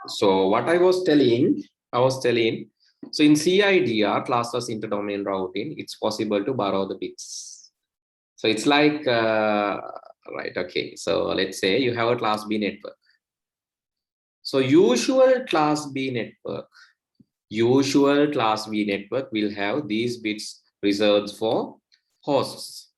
So what I was telling, so in CIDR, classless interdomain routing, it's possible to borrow the bits. So it's like, right, okay. So let's say you have a class B network. So usual class B network will have these bits reserved for hosts.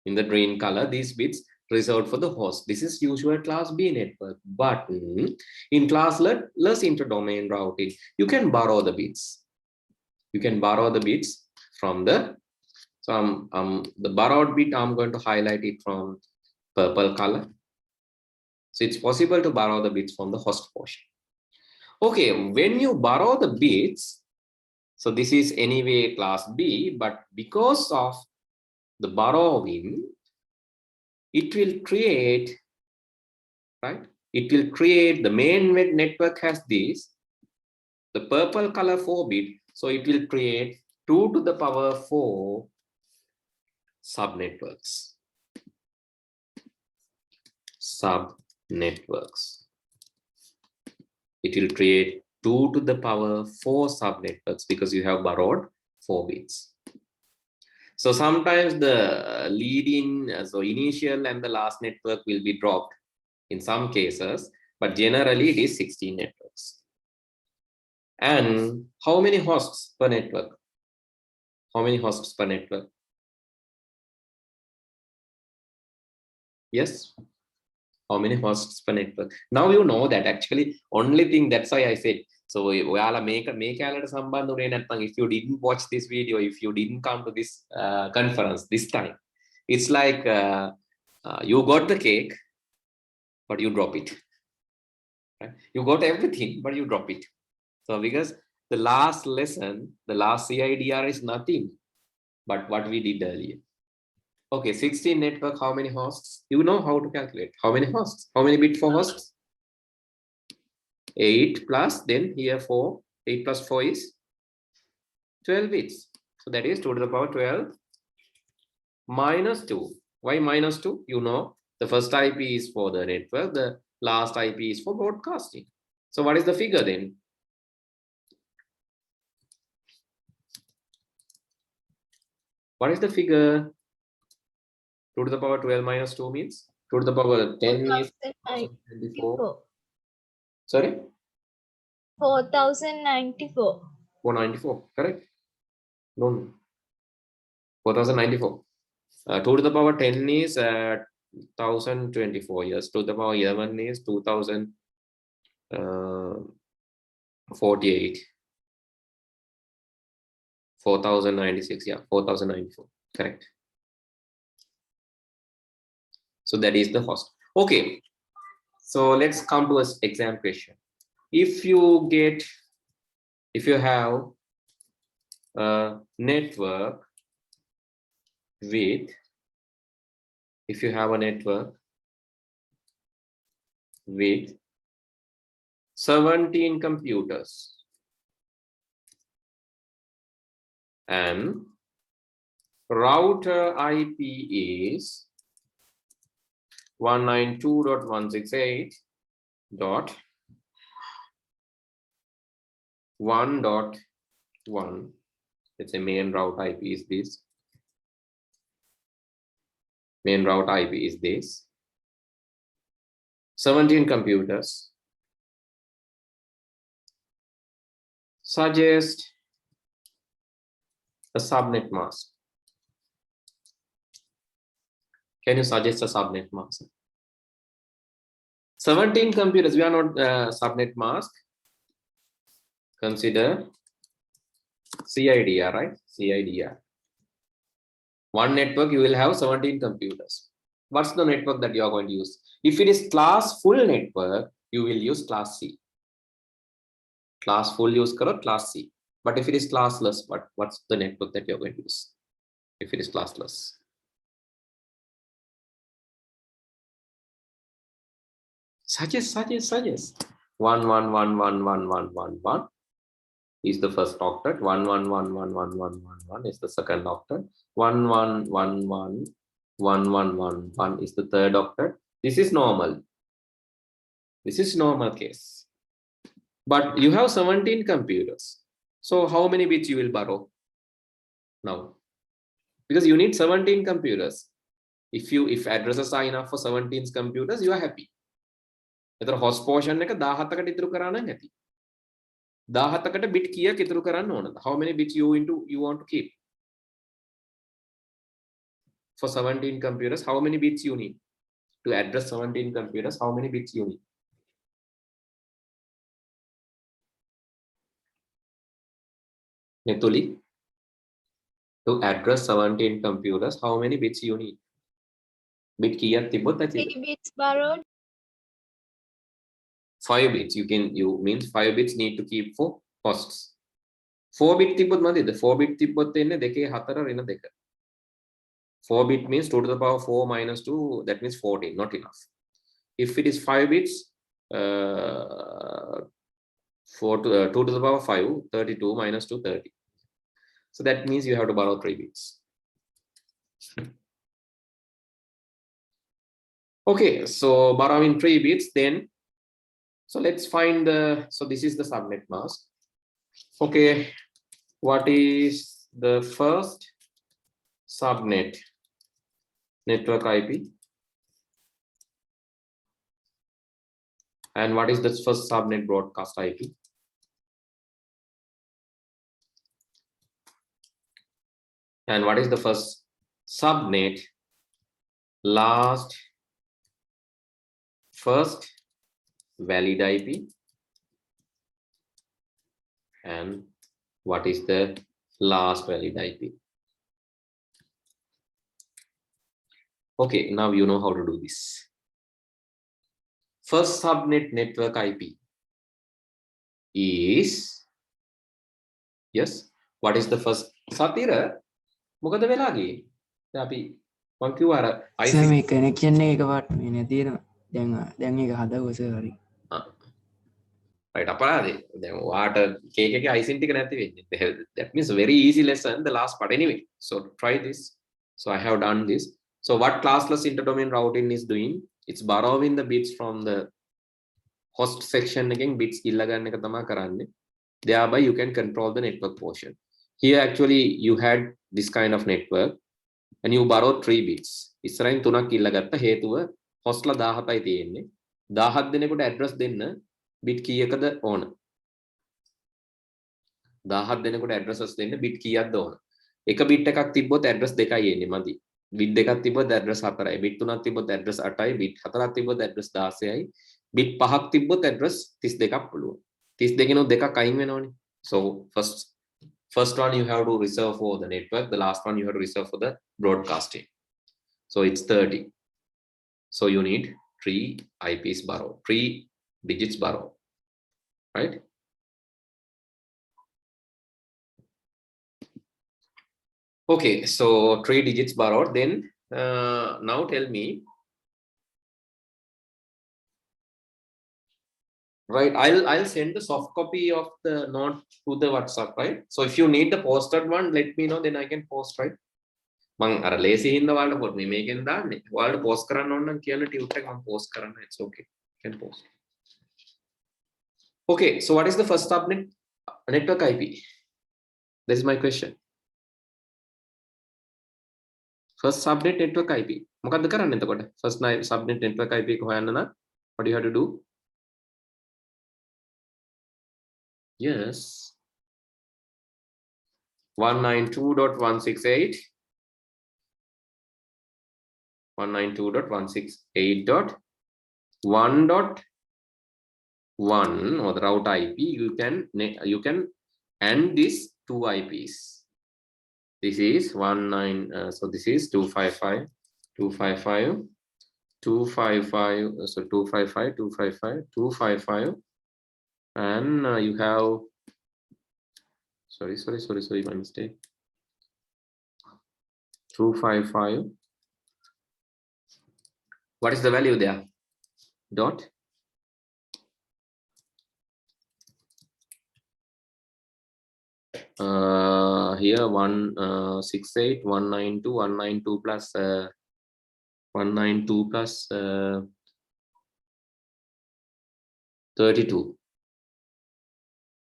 In the green color, these bits reserved for the host. This is usual class B network. But in classless interdomain routing, you can borrow the bits. You can borrow the bits from the, so the borrowed bit, I'm going to highlight it from purple color. So it's possible to borrow the bits from the host portion. Okay, when you borrow the bits, so this is anyway class B, but because of the borrowing, it will create, right? It will create, the main network has this, the purple color 4-bit, so it will create 2 to the power 4 subnetworks. It will create 2 to the power 4 subnetworks because you have borrowed 4 bits. So sometimes the leading, so initial and the last network will be dropped in some cases, but generally it is 16 networks. And how many hosts per network? How many hosts per network? Yes. How many hosts per network? Now you know that actually only thing, that's why I said, so if you didn't watch this video, if you didn't come to this conference this time, it's like you got the cake, but you drop it. Right? You got everything, but you drop it. So because the last lesson, the last CIDR is nothing but what we did earlier. Okay, 16 network, how many hosts? You know how to calculate. How many hosts? How many bit for hosts? 8 plus, then here 4. 8 plus 4 is 12 bits. So that is 2 to the power 12 minus 2. Why minus 2? You know, the first IP is for the network, the last IP is for broadcasting. So what is the figure then? What is the figure? 2 to the power 12 minus 2 means 2 to the power 10 is 24. Sorry? 4094. 494, correct? No. 4094. 2 to the power 10 is 1024. Yes. 2 to the power 11 is 2048. 4096. Yeah, 4094. Correct. So that is the host. Okay. So let's come to an exam question. If you have a network with, if you have a network with 17 computers and router IP is 192.168.1.1. Let's say main route IP is this. Main route IP is this. 17 computers. Suggest a subnet mask. Can you suggest a subnet mask? 17 computers, we are not subnet mask. Consider CIDR, right? CIDR. One network, you will have 17 computers. What's the network that you are going to use? If it is class full network, you will use class C. Class full use karo, class C. But if it is classless, what's the network that you're going to use? If it is classless. Suggest. 1111111 is the first octet. 1111111 is the second octet. 111111 is the third octet. This is normal. This is normal case. But you have 17 computers. So how many bits you will borrow now? Because you need 17 computers. If addresses are enough for 17 computers, you are happy. එතකොට host portion එක 17කට ඉතුරු කරා නම් ඇති. 17කට bit කීයක් ඉතුරු කරන්න ඕනද? How many bits you want to keep? For 17 computers, how many bits you need? To address 17 computers, how many bits you need? Netuli, to address 17 computers, how many bits you need? Bit kiyyak තිබ්බොත් ඇතිද? 3 bits borrowed. 5 bits. You means 5 bits need to keep for hosts. 4 bit තිබ්බොත් මදිද? 4 bit තිබ්බොත් එන්නේ 2 4 ඍණ 2. 4 bit means 2 to the power 4 minus 2, that means 14, not enough. If it is 5 bits, 2 to the power 5, 32 minus 2, 30. So that means you have to borrow 3 bits. Okay, so borrowing 3 bits, then, so let's find so this is the subnet mask. Okay, what is the first subnet network IP? And what is the first subnet broadcast IP? And what is the first subnet first valid IP? And what is the last valid IP? Okay, now you know how to do this. First subnet network IP is, yes, what is the first? Satira, මොකද වෙලා ගියේ? දැන් අපි මං කිව්වා අර sir මේ connection එක එකපාරට මේ නැති වෙනවා. දැන් ඒක හදවුවා සර් හරි. Right, අපරාධේ. දැන් ඔයාට කේක් එකේ icing ටික නැති වෙන්නේ. That means very easy lesson, the last part anyway. So try this. So I have done this. So what classless interdomain routing is doing, it's borrowing the bits from the host section again, bits ඉල්ල ගන්න එක තමයි කරන්නේ. Thereby you can control the network portion. Here actually you had this kind of network and you borrowed 3 bits. ඉස්සරහින් 3ක් ඉල්ල ගත්ත හේතුව hostලා 17යි තියෙන්නේ. 17 දෙනෙකුට address දෙන්න bit කීයකද ඕන? 17 දෙනෙකුට addresses දෙන්න bit කීයක්ද ඕන? එක bit එකක් තිබ්බොත් address දෙකයි එන්නේ මදි. bit දෙකක් තිබ්බොත් address 4යි. bit 3ක් තිබ්බොත් address 8යි. bit 4ක් තිබ්බොත් address 16යි. bit 5ක් තිබ්බොත් address 32ක් පුළුවන්. 32 නොත් දෙකක් අයින් වෙනවනේ. So first one you have to reserve for the network, the last one you have to reserve for the broadcasting. So it's 30. So you need 3 IPs borrowed, 3 digits borrowed, right? Okay, so 3 digits borrowed. Then now tell me, right? I'll send the soft copy of the note to the WhatsApp, right? So if you need the posted one, let me know, then I can post, right? මං අර ලේසි හින්දා ඔයාලට පොත් මේකෙන් දාන්නේ. ඔයාලට post කරන්න ඕන නම් කියන්න ටියුට් එක මම post කරන්න. It's okay. You can post. Okay, so what is the first subnet network IP? This is my question. First subnet network IP. මොකද්ද කරන්නේ එතකොට? First subnet network IP එක හොයන්න නම් what do you have to do? Yes. 192.168. 192.168.1.1 or the route IP, you can end these 2 IPs. This is 19 so this is 255 255 255 so 255 255 255 and you have sorry my mistake 255. What is the value there? Dot here 168 192 192 plus 192 plus 32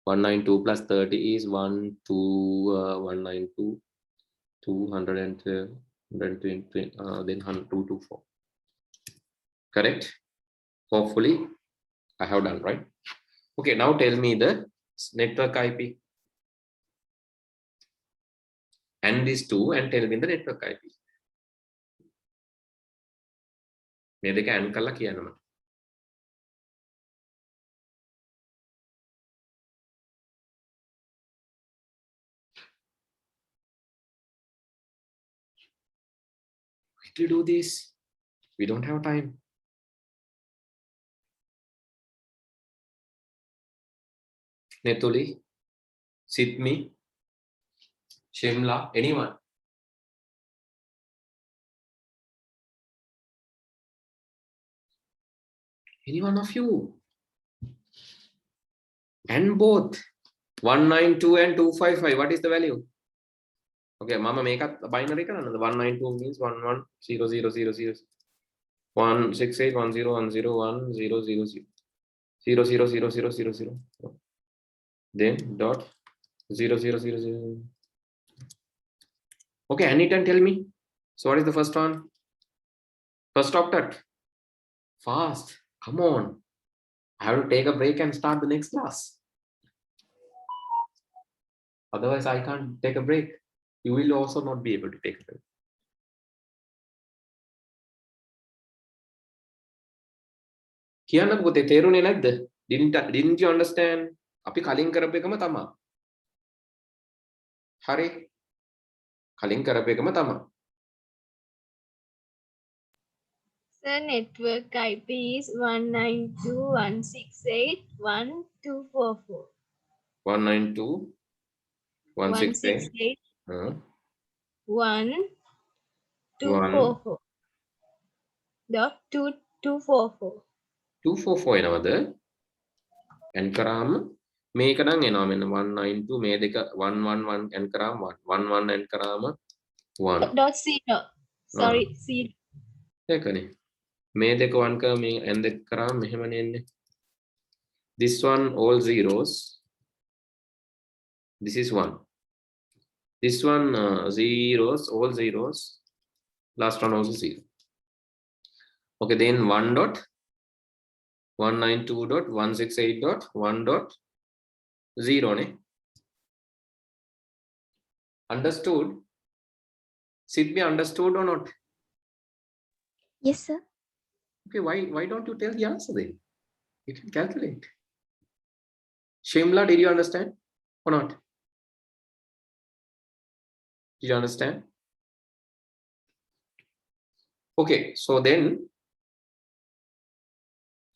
192 plus 30 is 192, 212, 120, then 224. Correct? Hopefully, I have done right. Okay, now tell me the network IP. And these two, and tell me the network IP. මේ දෙක AND කරලා කියන්න මට. Quickly do this. We don't have time. Netuli, Sidmi, Shimla, anyone? Any one of you? And both 192 and 255. What is the value? Okay, mama make up the binary. 192 means 110000 168101010000000. Then dot 0000. Okay, Anita, tell me. So what is the first one? First octet. Fast. Come on. I have to take a break and start the next class. Otherwise, I can't take a break. You will also not be able to take a break. කියන්න පුතේ තේරුනේ නැද්ද? Didn't you understand? අපි කලින් කරපු එකම තමයි. හරි. කලින් කරපු එකම තමයි. The network IP is 192.168.1.244. 192.168. 1.244. Dot 244. 244 එනවද? n කරාම මේක නම් එනවා මෙන්න 192 මේ දෙක 111 n කරාම 11 n කරාම 1 Dot 0. Sorry, 0. ඒකනේ මේ දෙක 1 කරාම මේ n දෙක කරාම මෙහෙමනේ එන්නේ. This one all zeros. This is 1. This one zeros, all zeros. Last one also 0. Okay, then 1 dot 192.168.1.0 ne? Understood? Sidmi, understood or not? Yes, sir. Okay, why don't you tell the answer then? You can calculate. Shimla, did you understand or not? Did you understand? Okay, so then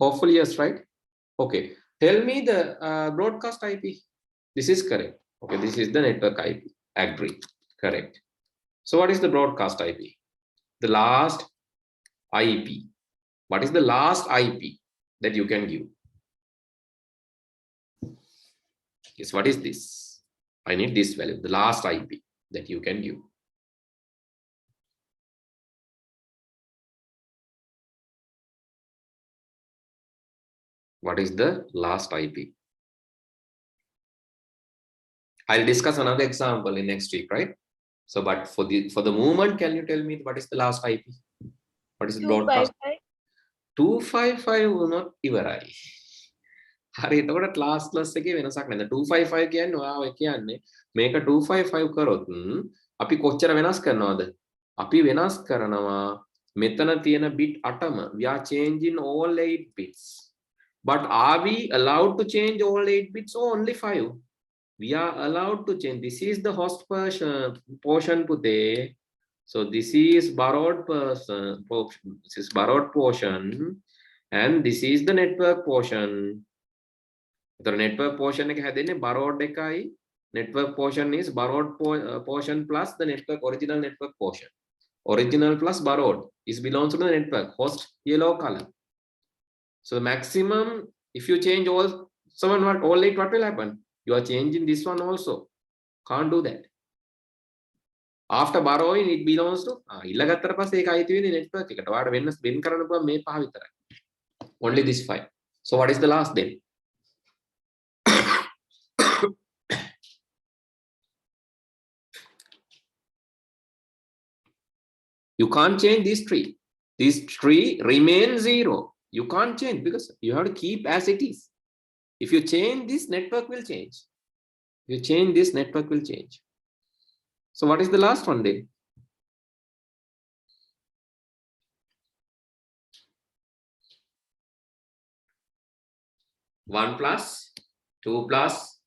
hopefully yes, right? Okay, tell me the broadcast IP. This is correct. Okay, this is the network IP. Agree, correct. So what is the broadcast IP? The last IP. What is the last IP that you can give? Yes, what is this? I need this value, the last IP that you can give. What is the last IP? I'll discuss another example in next week, right? So, but for the moment, can you tell me what is the last IP? What is the broadcast? 255 will not ඉවරයි. හරි එතකොට class එකේ වෙනසක් නැද්ද? 255 කියන්නේ ඔයාව කියන්නේ මේක 255 කරොත් අපි කොච්චර වෙනස් කරනවද? අපි වෙනස් කරනවා මෙතන තියෙන bit 8ම. We are changing all 8 bits. But are we allowed to change all 8 bits or only 5? We are allowed to change. This is the host portion pute. So this is borrowed portion. This is borrowed portion, and this is the network portion. The network portion එක හැදෙන්නේ borrowed එකයි. Network portion is borrowed portion plus the network original network portion. Original plus borrowed is belongs to the network host yellow color. So the maximum, if you change all 8, what will happen? You are changing this one also. Can't do that. After borrowing, it belongs to ඉල්ලගත්තට පස්සේ ඒක අයිති වෙන්නේ network එකට. ඔයාලට වෙන කරන්න පුළුවන් මේ පහ විතරයි. Only this 5. So what is the last then? You can't change this tree. This tree remains 0. You can't change because you have to keep as it is. If you change this, network will change. If you change this, network will change. So what is the last one then? One plus, 2 plus,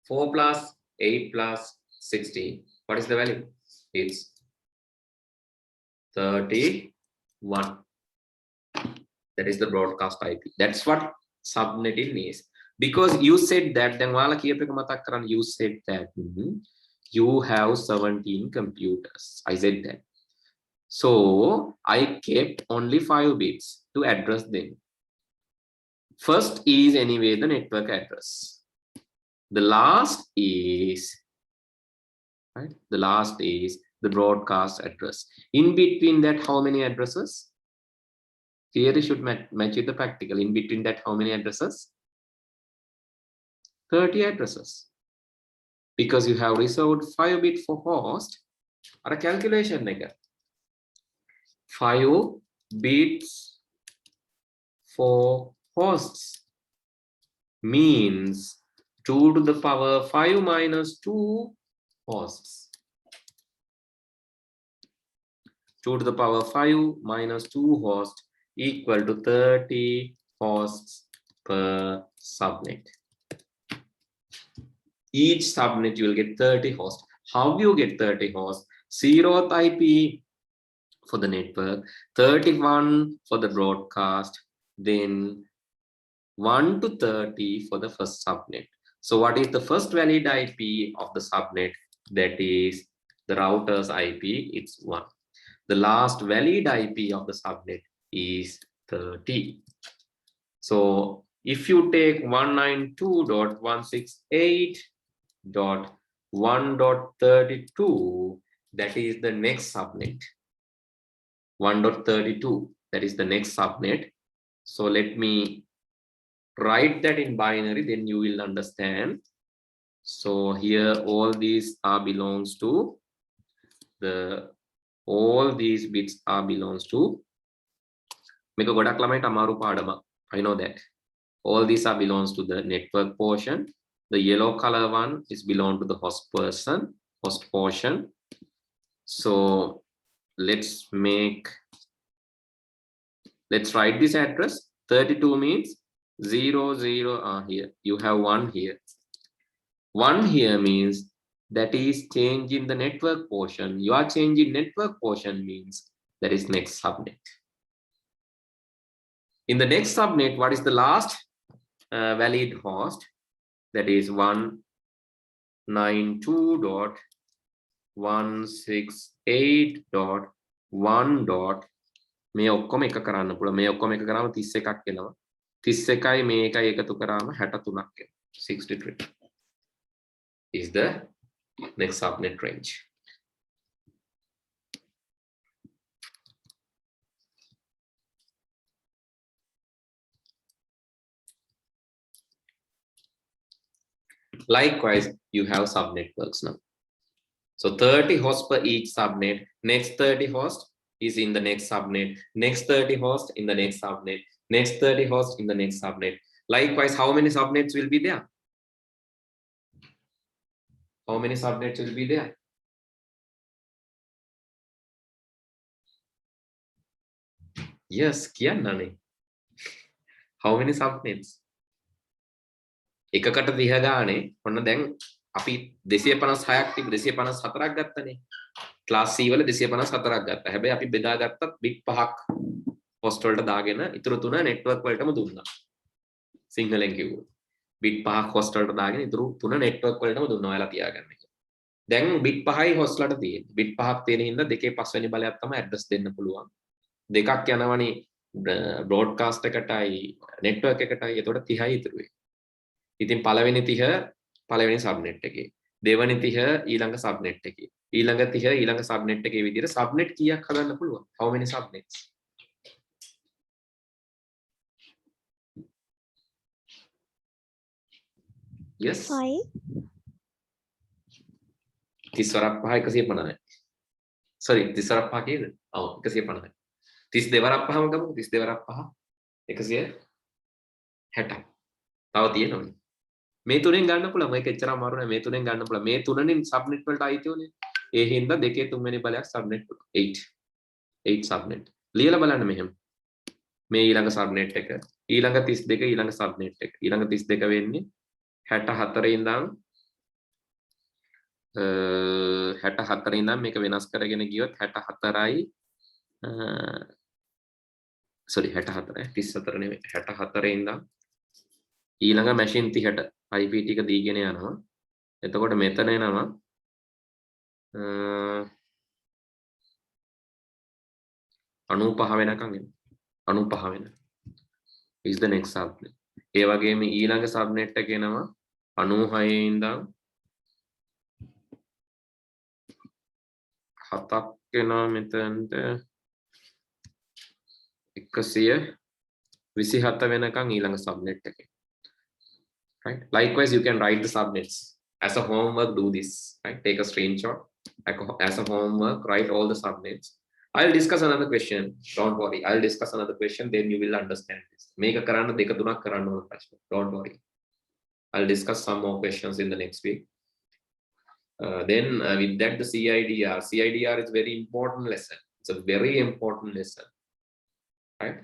4 plus, 8 plus, 16. What is the value? It's 31. That is the broadcast IP. That's what subnetting is. Because you said that, then you said that you have 17 computers. I said that. So I kept only 5 bits to address them. First is anyway the network address. The last is, right? The last is the broadcast address. In between that, how many addresses? Theory should match with the practical. In between that, how many addresses? 30 addresses. Because you have reserved 5 bit for host. Or a calculation like 5 bits for hosts means 2 to the power 5 minus 2 hosts. 2 to the power 5 minus 2 hosts equal to 30 hosts per subnet. Each subnet you will get 30 hosts. How do you get 30 hosts? 0th IP for the network, 31 for the broadcast, then 1 to 30 for the first subnet. So what is the first valid IP of the subnet? That is the router's IP, it's 1. The last valid IP of the subnet is 30. So if you take 192.168.1.32, that is the next subnet. 1.32, that is the next subnet. So let me write that in binary, then you will understand. So here all these are belongs to the, all these bits are belongs to, I know that. All these are belongs to the network portion. The yellow color one is belong to the host portion. So let's write this address. 32 means 0, 0 here. You have 1 here. 1 here means that is change in the network portion. You are changing network portion means that is next subnet. In the next subnet, what is the last valid host? That is 192.168.1. මේ ඔක්කොම එක කරන්න පුළුවන්. මේ ඔක්කොම එක කරාම 31ක් එනවා. 31යි මේ එකයි එකතු කරාම 63ක් එනවා. 63 is the next subnet range. Likewise, you have subnetworks now. So 30 hosts per each subnet. Next 30 hosts is in the next subnet. Next 30 hosts in the next subnet. Next 30 hosts in the next subnet. Likewise, how many subnets will be there? How many subnets will be there? Yes, Kianani. How many subnets? එකකට 30 ගානේ ඔන්න දැන් අපි 256ක් තිබු 254ක් ගත්තනේ. Class C වල 254ක් ගත්තා. හැබැයි අපි බෙදාගත්තත් බිට් 5ක් හොස්ට් වලට දාගෙන ඉතුරු 3 නෙට්වර්ක් වලටම දුන්නා. සිංහලෙන් කිව්වොත්. බිට් 5ක් හොස්ට් වලට දාගෙන ඉතුරු 3 නෙට්වර්ක් වලටම දුන්නා. ඔයාලා තියාගන්න එක. දැන් බිට් 5යි හොස්ට් වලට තියෙන්නේ. බිට් 5ක් තියෙන හින්දා දෙකේ පස්වෙනි බලයක් තමයි ඇඩ්‍රස් දෙන්න පුළුවන්. දෙකක් යනවනේ බ්‍රෝඩ්කාස්ට් එකටයි නෙට්වර්ක් එකටයි. එතකොට 30යි ඉතුරු වෙන්නේ. ඉතින් පළවෙනි 30 පළවෙනි සබ්නෙට් එකේ, දෙවෙනි 30 ඊළඟ සබ්නෙට් එකේ, ඊළඟ 30 ඊළඟ සබ්නෙට් එකේ විදිහට සබ්නෙට් කීයක් හදන්න පුළුවන්? How many subnets? Yes. 5. 30 වරක් 5 150යි. Sorry 30 වරක් 5 කීයද? ඔව් 150යි. 32 වරක් පහම ගමු 32 වරක් පහ 160යි. තව තියෙනවනේ. මේ තුනෙන් ගන්න පුළුවන්. මේක එච්චර අමාරු නෑ. මේ තුනෙන් ගන්න පුළුවන්. මේ තුනෙන් සබ්නෙට් වලට අයිති උනේ. ඒ හින්දා දෙකේ තුන්වෙනි බලයක් සබ්නෙට් 8. 8 සබ්නෙට්. ලියලා බලන්න මෙහෙම. මේ ඊළඟ සබ්නෙට් එක ඊළඟ 32 ඊළඟ සබ්නෙට් එක ඊළඟ 32 වෙන්නේ 64 ඉඳන් 64 ඉඳන් මේක වෙනස් කරගෙන ගියොත් 64යි sorry 64 34 නෙමෙයි 64 ඉඳන් ඊළඟ මැෂින් 30ට IP ටික දීගෙන යනවා එතකොට මෙතන එනවා 95 වෙනකන් එනවා 95 වෙන is the next subnet. ඒ වගේම ඊළඟ subnet එක එනවා 96 ඉඳන් 7ක් එනවා මෙතනට 127 වෙනකන් ඊළඟ subnet එකේ. Right? Likewise, you can write the subnets as a homework. Do this. Right? Take a screenshot as a homework. Write all the subnets. I'll discuss another question. Don't worry. I'll discuss another question. Then you will understand this. Make a karana deka tunak karana ona prashna. Don't worry. I'll discuss some more questions in the next week. Then with that, the CIDR. CIDR is very important lesson. It's a very important lesson. Right?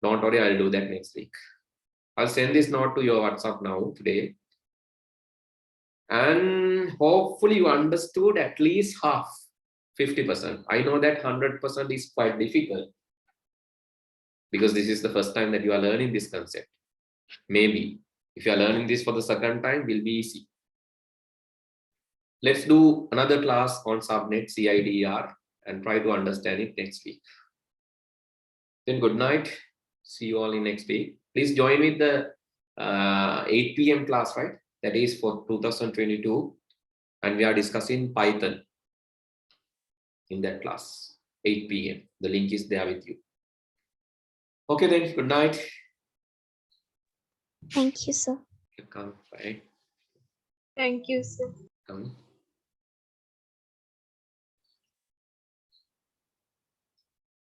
Don't worry. I'll do that next week. I'll send this note to your WhatsApp now today. And hopefully you understood at least half. 50%. I know that 100% is quite difficult because this is the first time that you are learning this concept. Maybe if you are learning this for the second time, will be easy. Let's do another class on subnet CIDR and try to understand it next week. Then good night. See you all in next week. Please join with the 8 p.m. class, right? That is for 2022, and we are discussing Python in that class, 8 p.m. The link is there with you. Okay then, good night. Thank you, sir. Welcome. Bye. Thank you, sir. Come.